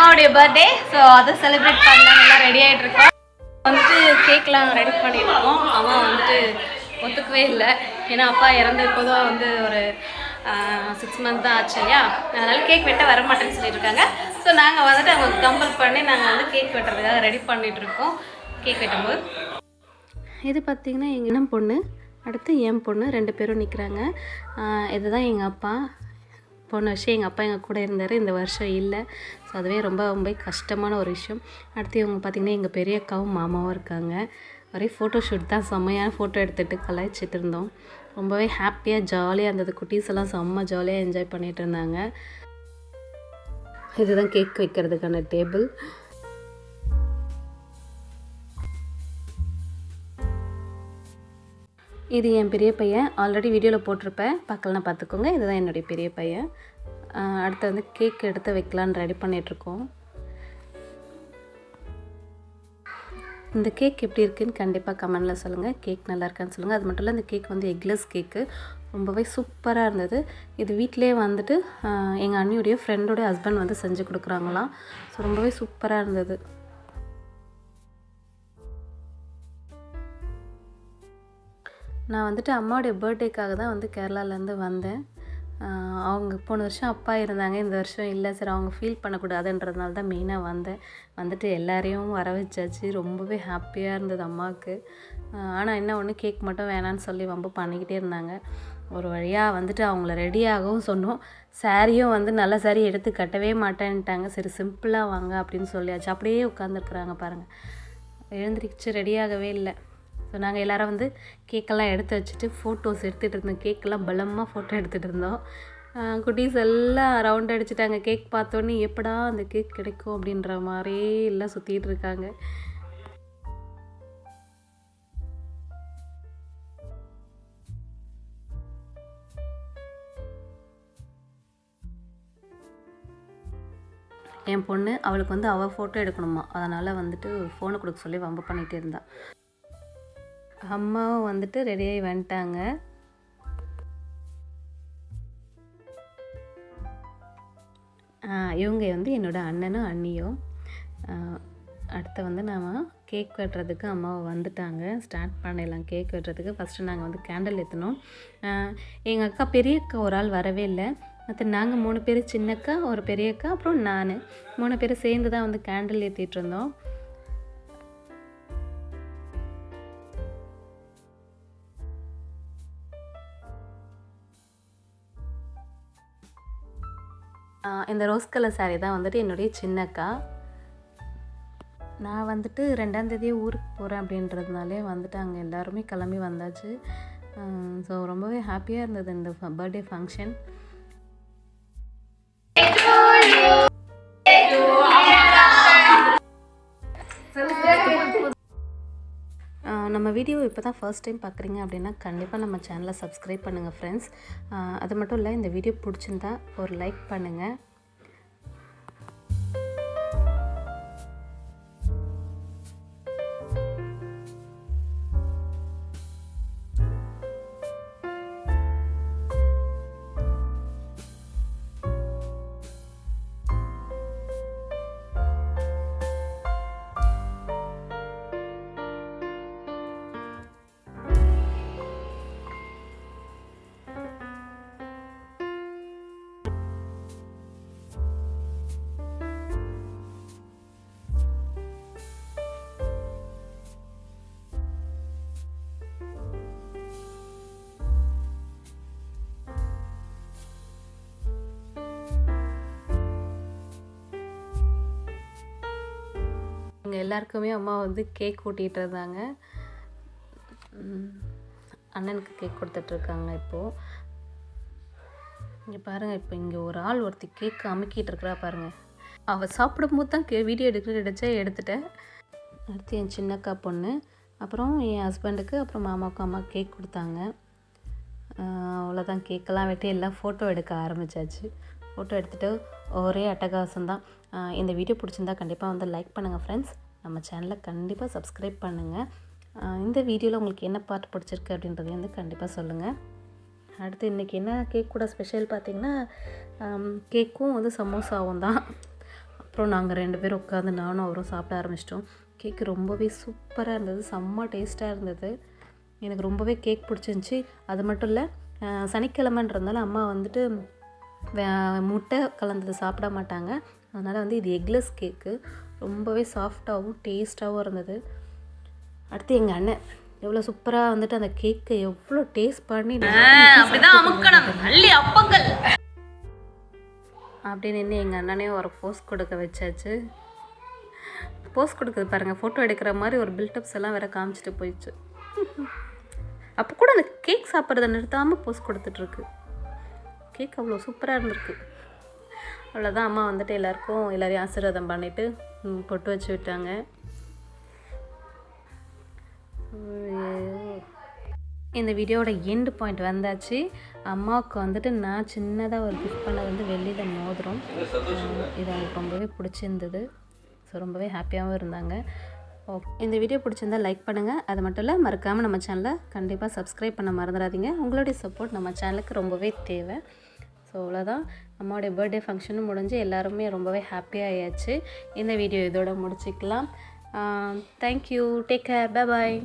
அம்மாவுடைய birthday. So அதை celebrate பண்ணலாம், எல்லாம் ரெடி ஆகிட்டு இருக்கோம். வந்துட்டு கேக்லாம் ரெடி பண்ணிட்டு இருக்கோம். அம்மா வந்துட்டு ஒத்துக்கவே இல்லை, ஏன்னா அப்பா இறந்து இப்போதான் வந்து ஒரு 6 மந்த் தான் ஆச்சு இல்லையா, அதனால் கேக் வெட்ட வர மாட்டேன்னு சொல்லியிருக்காங்க. ஸோ நாங்கள் வந்துட்டு அவங்க கம்பல் பண்ணி நாங்கள் வந்து கேக் வெட்டுறதுக்காக ரெடி பண்ணிகிட்ருக்கோம். கேக் வெட்டும்போது இது பார்த்திங்கன்னா எங்கள் இனம் பொண்ணு, அடுத்து என் பொண்ணு, 2 பேரும் நிற்கிறாங்க. இதுதான் எங்கள் அப்பா. போன வருஷம் எங்கள் அப்பா எங்கள் கூட இருந்தார், இந்த வருஷம் இல்லை. ஸோ அதுவே ரொம்ப ரொம்ப கஷ்டமான ஒரு விஷயம். அடுத்து இவங்க பார்த்திங்கன்னா எங்கள் பெரிய அக்காவும் மாமாவும் இருக்காங்க. ஒரே ஃபோட்டோ ஷூட் தான், செம்மையான ஃபோட்டோ எடுத்துகிட்டு கலாய்ச்சிட்டு இருந்தோம். ரொம்பவே ஹாப்பியாக ஜாலியாக இருந்தது. குட்டீஸ் எல்லாம் செம்ம ஜாலியாக என்ஜாய் பண்ணிகிட்டு இருந்தாங்க. இதுதான் கேக் வைக்கிறதுக்கான டேபிள். இது என் பெரிய பையன், ஆல்ரெடி வீடியோவில் போட்டிருப்பேன், பார்க்கலாம் பார்த்துக்கோங்க. இதுதான் என்னுடைய பெரிய பையன். அடுத்து வந்து கேக் எடுத்து வைக்கலான்னு ரெடி பண்ணிகிட்ருக்கோம். இந்த கேக் எப்படி இருக்குதுன்னு கண்டிப்பாக கமெண்டில் சொல்லுங்கள். கேக் நல்லா இருக்கான்னு சொல்லுங்கள். அது மட்டும் இல்லை, இந்த கேக் வந்து எக்லெஸ் கேக்கு, ரொம்பவே சூப்பராக இருந்தது. இது வீட்டிலே வந்துட்டு எங்கள் அண்ணியுடைய ஃப்ரெண்டோடைய ஹஸ்பண்ட் வந்து செஞ்சு கொடுக்குறாங்களாம். ஸோ ரொம்பவே சூப்பராக இருந்தது. நான் வந்துட்டு அம்மாவுடைய பர்த்டேக்காக தான் வந்து கேரளாலேருந்து வந்தேன். அவங்க போன வருஷம் அப்பா இருந்தாங்க, இந்த வருஷம் இல்லை. சரி, அவங்க ஃபீல் பண்ணக்கூடாதுன்றதுனால தான் மெயினாக வந்தேன். வந்துட்டு எல்லாரையும் வர வச்சாச்சு. ரொம்பவே ஹாப்பியாக இருந்தது அம்மாவுக்கு. ஆனால் என்ன ஒன்று, கேக் மட்டும் வேணான்னு சொல்லி வம்பு பண்ணிக்கிட்டே இருந்தாங்க. ஒரு வழியாக வந்துட்டு அவங்கள ரெடியாகவும் சொன்னோம். சாரியும் வந்து நல்ல சாரி எடுத்து கட்டவே மாட்டேன்ட்டாங்க. சரி, சிம்பிளாக வாங்க அப்படின்னு சொல்லியாச்சு. அப்படியே உட்காந்துருக்குறாங்க பாருங்கள், எழுந்திரிச்சு ரெடியாகவே இல்லை. ஸோ நாங்கள் எல்லோரும் வந்து கேக்கெல்லாம் எடுத்து வச்சுட்டு ஃபோட்டோஸ் எடுத்துகிட்டு இருந்தோம். கேக்கெல்லாம் பலமாக ஃபோட்டோ எடுத்துகிட்டு இருந்தோம். குட்டீஸ் எல்லாம் ரவுண்ட் அடிச்சுட்டாங்க. கேக் பார்த்தோன்னே எப்படா அந்த கேக் கிடைக்கும் அப்படின்ற மாதிரியே எல்லாம் சுற்றிட்டு இருக்காங்க. என் பொண்ணு, அவளுக்கு வந்து அவள் ஃபோட்டோ எடுக்கணுமா, அதனால் வந்துட்டு ஃபோனை கொடுக்க சொல்லி வம்பு பண்ணிகிட்டே இருந்தாள். அம்மாவும் வந்துட்டு ரெடியாகி வந்துட்டாங்க. இவங்க வந்து என்னோடய அண்ணனும் அண்ணியும். அடுத்து வந்து நாம் கேக் வெட்டுறதுக்கு அம்மாவை வந்துட்டாங்க. ஸ்டார்ட் பண்ணிடலாம் கேக் வெட்டுறதுக்கு. ஃபஸ்ட்டு நாங்கள் வந்து கேண்டில் ஏற்றினோம். எங்கள் அக்கா பெரிய அக்கா ஒரு ஆள் வரவே இல்லை. மற்ற நாங்கள் 3 பேர், சின்னக்கா, ஒரு பெரிய அக்கா, அப்புறம் நான், 3 பேர் சேர்ந்து தான் வந்து கேண்டில் ஏற்றிட்டு இருந்தோம். இந்த ரோஸ் கலர் சாரீ தான் வந்துட்டு என்னுடைய சின்னக்கா. நான் வந்துட்டு 2ஆம் தேதியே ஊருக்கு போகிறேன் அப்படின்றதுனாலே வந்துட்டு அங்கே எல்லாருமே கிளம்பி வந்தாச்சு. ஸோ ரொம்பவே ஹாப்பியாக இருந்தது இந்த பர்த்டே ஃபங்க்ஷன். நம்ம வீடியோ இப்போ தான் ஃபர்ஸ்ட் டைம் பார்க்குறீங்க அப்படின்னா கண்டிப்பாக நம்ம சேனலை சப்ஸ்கிரைப் பண்ணுங்கள் ஃப்ரெண்ட்ஸ். அது மட்டும் இல்லை, இந்த வீடியோ பிடிச்சிருந்தா ஒரு லைக் பண்ணுங்கள். இங்கே எல்லாருக்குமே அம்மா வந்து கேக் ஊட்டிகிட்டு இருந்தாங்க. அண்ணனுக்கு கேக் கொடுத்துட்ருக்காங்க. இப்போது இங்கே பாருங்கள், இப்போ இங்கே ஒரு ஆள் ஒருத்தி கேக் அமுக்கிட்டு இருக்கிறா பாருங்கள். அவள் சாப்பிடும்போது தான் வீடியோ எடுத்தா எடுத்துட்டேன். அடுத்து என் சின்னக்கா பொண்ணு, அப்புறம் என் ஹஸ்பண்டுக்கு, அப்புறம் மாமாவுக்கு அம்மா கேக் கொடுத்தாங்க. அவ்வளோதான், கேக்கெல்லாம் வெட்டி எல்லாம் ஃபோட்டோ எடுக்க ஆரம்பித்தாச்சு. ஃபோட்டோ எடுத்துகிட்டு ஒரே அட்டகாசம்தான். இந்த வீடியோ பிடிச்சிருந்தா கண்டிப்பாக வந்து லைக் பண்ணுங்கள் ஃப்ரெண்ட்ஸ். நம்ம சேனலை கண்டிப்பாக சப்ஸ்கிரைப் பண்ணுங்கள். இந்த வீடியோவில் உங்களுக்கு என்ன பார்ட் பிடிச்சிருக்கு அப்படின்றதையும் வந்து கண்டிப்பாக சொல்லுங்கள். அடுத்து இன்றைக்கி என்ன கேக் கூட ஸ்பெஷல் பார்த்திங்கன்னா, கேக்கும் வந்து சமோசாவும் தான். அப்புறம் நாங்கள் 2 பேரும் உட்காந்து நானும் அவரும் சாப்பிட ஆரம்பிச்சிட்டோம். கேக்கு ரொம்பவே சூப்பராக இருந்தது, செம்ம டேஸ்ட்டாக இருந்தது. எனக்கு ரொம்பவே கேக் பிடிச்சிருந்துச்சி. அது மட்டும் இல்லை, சனிக்கிழமைன்றதுனால அம்மா வந்துட்டு முட்டை கலந்தது சாப்பிட மாட்டாங்க. அதனால் வந்து இது எக்லெஸ் கேக்கு, ரொம்பவே சாஃப்டாகவும் டேஸ்ட்டாகவும் இருந்தது. அடுத்து எங்கள் அண்ணன் எவ்வளோ சூப்பராக வந்துட்டு அந்த கேக்கை எவ்வளோ டேஸ்ட் பண்ணி அப்படி நின்று எங்கள் அண்ணனையும் ஒரு போஸ் கொடுக்க வச்சாச்சு. போஸ் கொடுக்குது பாருங்கள், ஃபோட்டோ எடுக்கிற மாதிரி ஒரு பில்டப்ஸ் எல்லாம் வேறு காமிச்சிட்டு போயிடுச்சு. அப்போ கூட அந்த கேக் சாப்பிட்றத நிறுத்தாமல் போஸ் கொடுத்துட்ருக்கு. கேக் அவ்வளோ சூப்பராக இருந்திருக்கு. அவ்வளோதான், அம்மா வந்துட்டு எல்லோரையும் ஆசீர்வாதம் பண்ணிவிட்டு பொட்டு வச்சு விட்டாங்க. இந்த வீடியோவோட எண்டு பாயிண்ட் வந்தாச்சு. அம்மாவுக்கு வந்துட்டு நான் சின்னதாக ஒரு கிஃப்ட் பண்ணது வந்து வெள்ளியில் மோதிரம். இது அவங்களுக்கு ரொம்பவே பிடிச்சிருந்தது. ஸோ ரொம்பவே ஹாப்பியாகவும் இருந்தாங்க. ஓகே, இந்த வீடியோ பிடிச்சிருந்தால் லைக் பண்ணுங்கள். அது மட்டும் இல்லை, மறக்காமல் நம்ம சேனலை கண்டிப்பாக சப்ஸ்கிரைப் பண்ண மறந்துடாதீங்க. உங்களுடைய சப்போர்ட் நம்ம சேனலுக்கு ரொம்பவே தேவை. ஸோ அவ்வளோதான், அம்மாவுடைய பர்த்டே ஃபங்க்ஷனும் முடிஞ்சு எல்லாருமே ரொம்பவே ஹாப்பியாக ஆயாச்சு. இந்த வீடியோ இதோட முடிச்சுக்கலாம். Thank you, take care, bye bye.